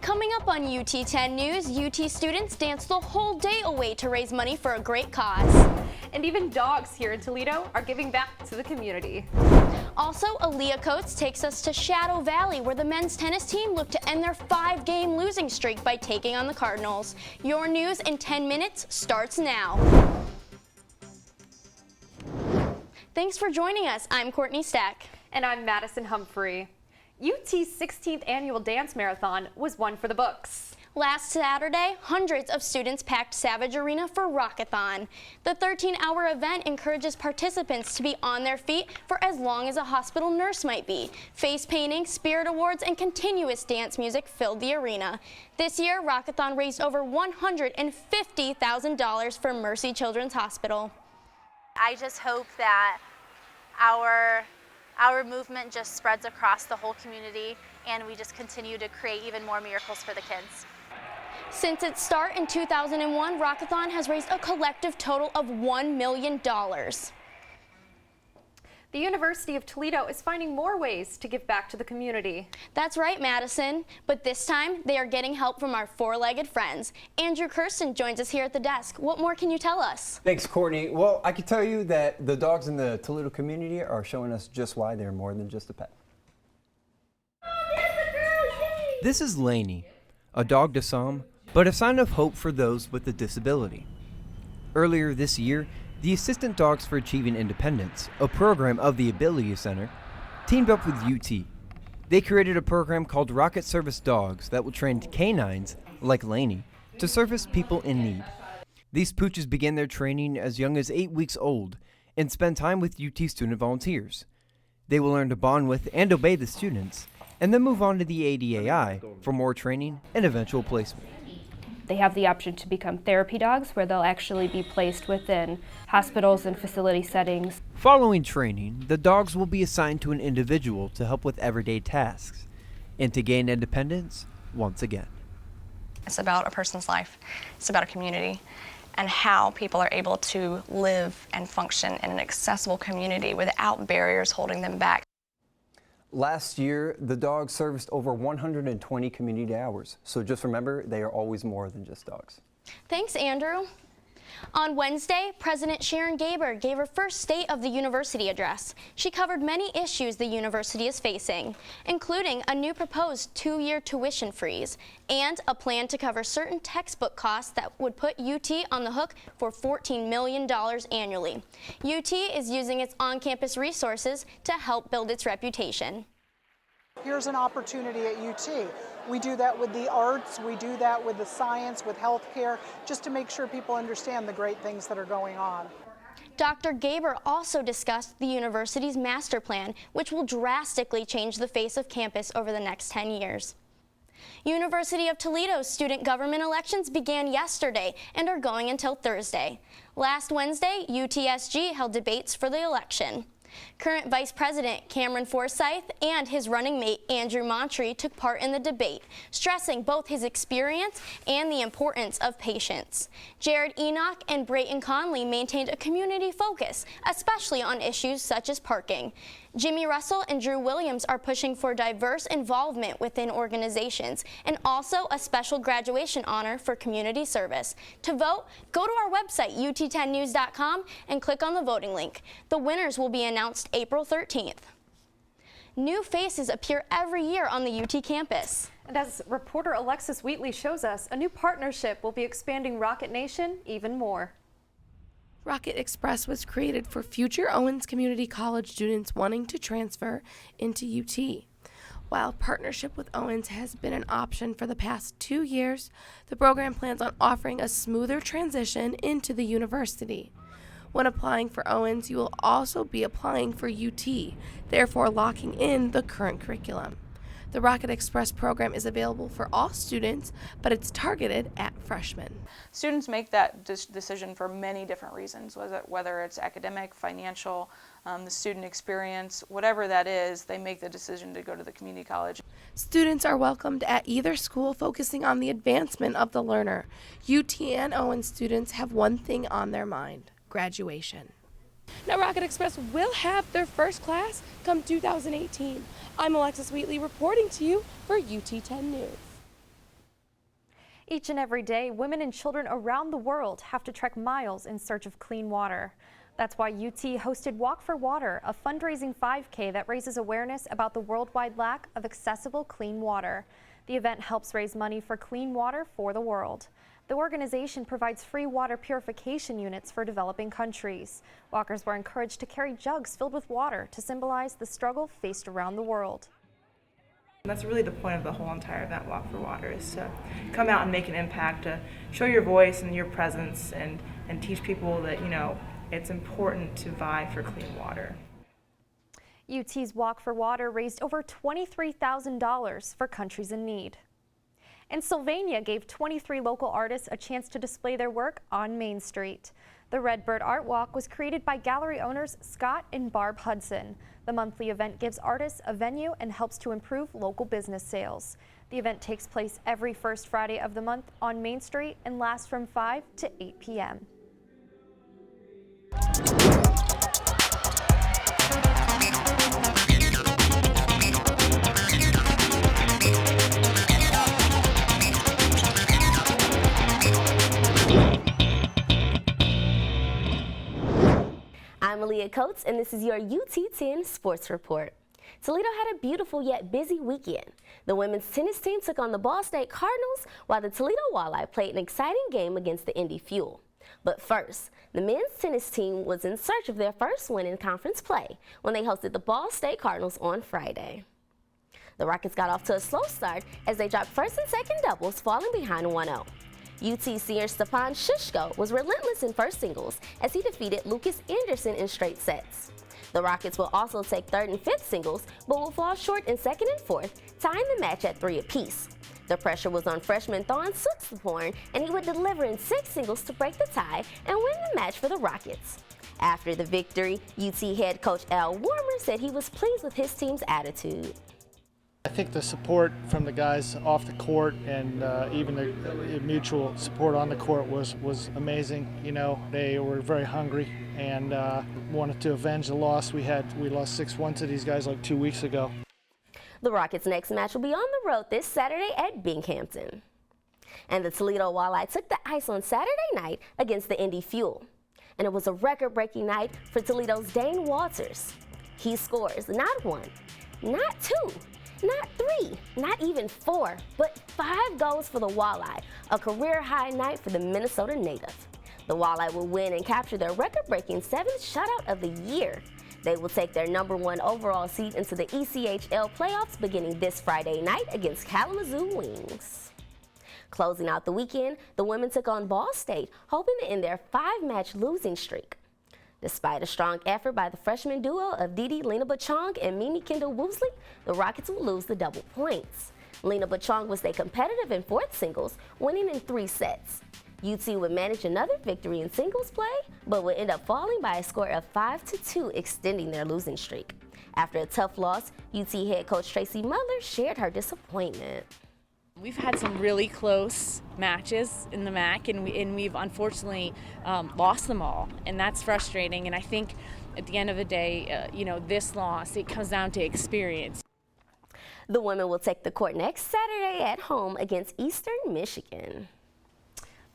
Coming up on UT10 News, UT students dance the whole day away to raise money for a great cause. And even dogs here in Toledo are giving back to the community. Also, Aaliyah Coates takes us to Shadow Valley, where the men's tennis team looked to end their 5-game losing streak by taking on the Cardinals. Your news in 10 minutes starts now. Thanks for joining us. I'm Courtney Stack. And I'm Madison Humphrey. UT's 16th annual dance marathon was one for the books. Last Saturday, hundreds of students packed Savage Arena for Rockathon. The 13-hour event encourages participants to be on their feet for as long as a hospital nurse might be. Face painting, spirit awards, and continuous dance music filled the arena. This year, Rockathon raised over $150,000 for Mercy Children's Hospital. I just hope that our movement just spreads across the whole community and we just continue to create even more miracles for the kids. Since its start in 2001, Rockathon has raised a collective total of $1 million. The University of Toledo is finding more ways to give back to the community. That's right, Madison. But this time, they are getting help from our four-legged friends. Andrew Kirsten joins us here at the desk. What more can you tell us? Thanks, Courtney. Well, I can tell you that the dogs in the Toledo community are showing us just why they're more than just a pet. This is Lainey, a dog to some, but a sign of hope for those with a disability. Earlier this year, the Assistant Dogs for Achieving Independence, a program of the Ability Center, teamed up with UT. They created a program called Rocket Service Dogs that will train canines, like Lainey, to service people in need. These pooches began their training as young as 8 weeks old and spend time with UT student volunteers. They will learn to bond with and obey the students, and then move on to the ADAI for more training and eventual placement. They have the option to become therapy dogs, where they'll actually be placed within hospitals and facility settings. Following training, the dogs will be assigned to an individual to help with everyday tasks and to gain independence once again. It's about a person's life. It's about a community and how people are able to live and function in an accessible community without barriers holding them back. Last year, the dogs serviced over 120 community hours. So just remember, they are always more than just dogs. Thanks, Andrew. On Wednesday, President Sharon Gaber gave her first State of the University address. She covered many issues the university is facing, including a new proposed 2-year tuition freeze and a plan to cover certain textbook costs that would put UT on the hook for $14 million annually. UT is using its on-campus resources to help build its reputation. Here's an opportunity at UT. We do that with the arts, we do that with the science, with healthcare, just to make sure people understand the great things that are going on. Dr. Gaber also discussed the university's master plan, which will drastically change the face of campus over the next 10 years. University of Toledo's student government elections began yesterday and are going until Thursday. Last Wednesday, UTSG held debates for the election. Current Vice President Cameron Forsyth and his running mate Andrew Montree took part in the debate, stressing both his experience and the importance of patience. Jared Enoch and Brayton Conley maintained a community focus, especially on issues such as parking. Jimmy Russell and Drew Williams are pushing for diverse involvement within organizations and also a special graduation honor for community service. To vote, go to our website, ut10news.com, and click on the voting link. The winners will be announced April 13th. New faces appear every year on the UT campus. And as reporter Alexis Wheatley shows us, a new partnership will be expanding Rocket Nation even more. Rocket Express was created for future Owens Community College students wanting to transfer into UT. While partnership with Owens has been an option for the past 2 years, the program plans on offering a smoother transition into the university. When applying for Owens, you will also be applying for UT, therefore locking in the current curriculum. The Rocket Express program is available for all students, but it's targeted at freshmen. Students make that decision for many different reasons, whether it's academic, financial, the student experience, whatever that is, they make the decision to go to the community college. Students are welcomed at either school, focusing on the advancement of the learner. UT and Owens students have one thing on their mind: graduation. Now, Rocket Express will have their first class come 2018. I'm Alexis Wheatley reporting to you for UT10 News. Each and every day, women and children around the world have to trek miles in search of clean water. That's why UT hosted Walk for Water, a fundraising 5K that raises awareness about the worldwide lack of accessible clean water. The event helps raise money for clean water for the world. The organization provides free water purification units for developing countries. Walkers were encouraged to carry jugs filled with water to symbolize the struggle faced around the world. That's really the point of the whole entire event, Walk for Water, is to come out and make an impact, to show your voice and your presence and teach people that, it's important to vie for clean water. UT's Walk for Water raised over $23,000 for countries in need. And Sylvania gave 23 local artists a chance to display their work on Main Street. The Redbird Art Walk was created by gallery owners Scott and Barb Hudson. The monthly event gives artists a venue and helps to improve local business sales. The event takes place every first Friday of the month on Main Street and lasts from 5 to 8 p.m. I'm Aaliyah Coates, and this is your UT10 Sports Report. Toledo had a beautiful yet busy weekend. The women's tennis team took on the Ball State Cardinals, while the Toledo Walleye played an exciting game against the Indy Fuel. But first, the men's tennis team was in search of their first win in conference play when they hosted the Ball State Cardinals on Friday. The Rockets got off to a slow start as they dropped first and second doubles, falling behind 1-0. UT senior Stepan Shishko was relentless in first singles as he defeated Lucas Anderson in straight sets. The Rockets will also take third and fifth singles, but will fall short in second and fourth, tying the match at 3 apiece. The pressure was on freshman Thorn Suxaporn, and he would deliver in 6 singles to break the tie and win the match for the Rockets. After the victory, UT head coach Al Warmer said he was pleased with his team's attitude. I think the support from the guys off the court and even the mutual support on the court was amazing. They were very hungry and wanted to avenge the loss. We lost 6-1 to these guys like 2 weeks ago. The Rockets' next match will be on the road this Saturday at Binghamton. And the Toledo Walleye took the ice on Saturday night against the Indy Fuel. And it was a record-breaking night for Toledo's Dane Walters. He scores not 1, not 2, not 3, not even 4, but 5 goals for the Walleye, a career-high night for the Minnesota native. The Walleye will win and capture their record-breaking 7th shutout of the year. They will take their #1 overall seed into the ECHL playoffs beginning this Friday night against Kalamazoo Wings. Closing out the weekend, the women took on Ball State, hoping to end their 5-match losing streak. Despite a strong effort by the freshman duo of Didi Lena Bachong and Mimi Kendall Woosley, the Rockets will lose the double points. Lena Bachong will stay competitive in 4th singles, winning in 3 sets. UT would manage another victory in singles play, but would end up falling by a score of 5-2, extending their losing streak. After a tough loss, UT head coach Tracy Mother shared her disappointment. We've had some really close matches in the MAC, and we've unfortunately lost them all, and that's frustrating. And I think at the end of the day, this loss, it comes down to experience. The women will take the court next Saturday at home against Eastern Michigan.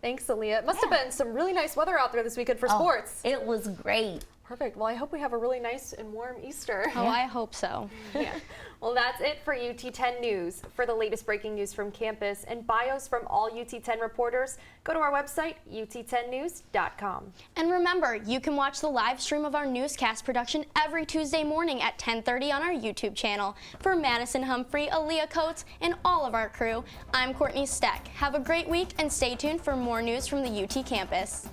Thanks, Aaliyah. It must have been some really nice weather out there this weekend for sports. It was great. Perfect. Well, I hope we have a really nice and warm Easter. Oh, I hope so. Yeah. Well, that's it for UT10 News. For the latest breaking news from campus and bios from all UT10 reporters, go to our website, ut10news.com. And remember, you can watch the live stream of our newscast production every Tuesday morning at 10:30 on our YouTube channel. For Madison Humphrey, Aaliyah Coates, and all of our crew, I'm Courtney Steck. Have a great week and stay tuned for more news from the UT campus.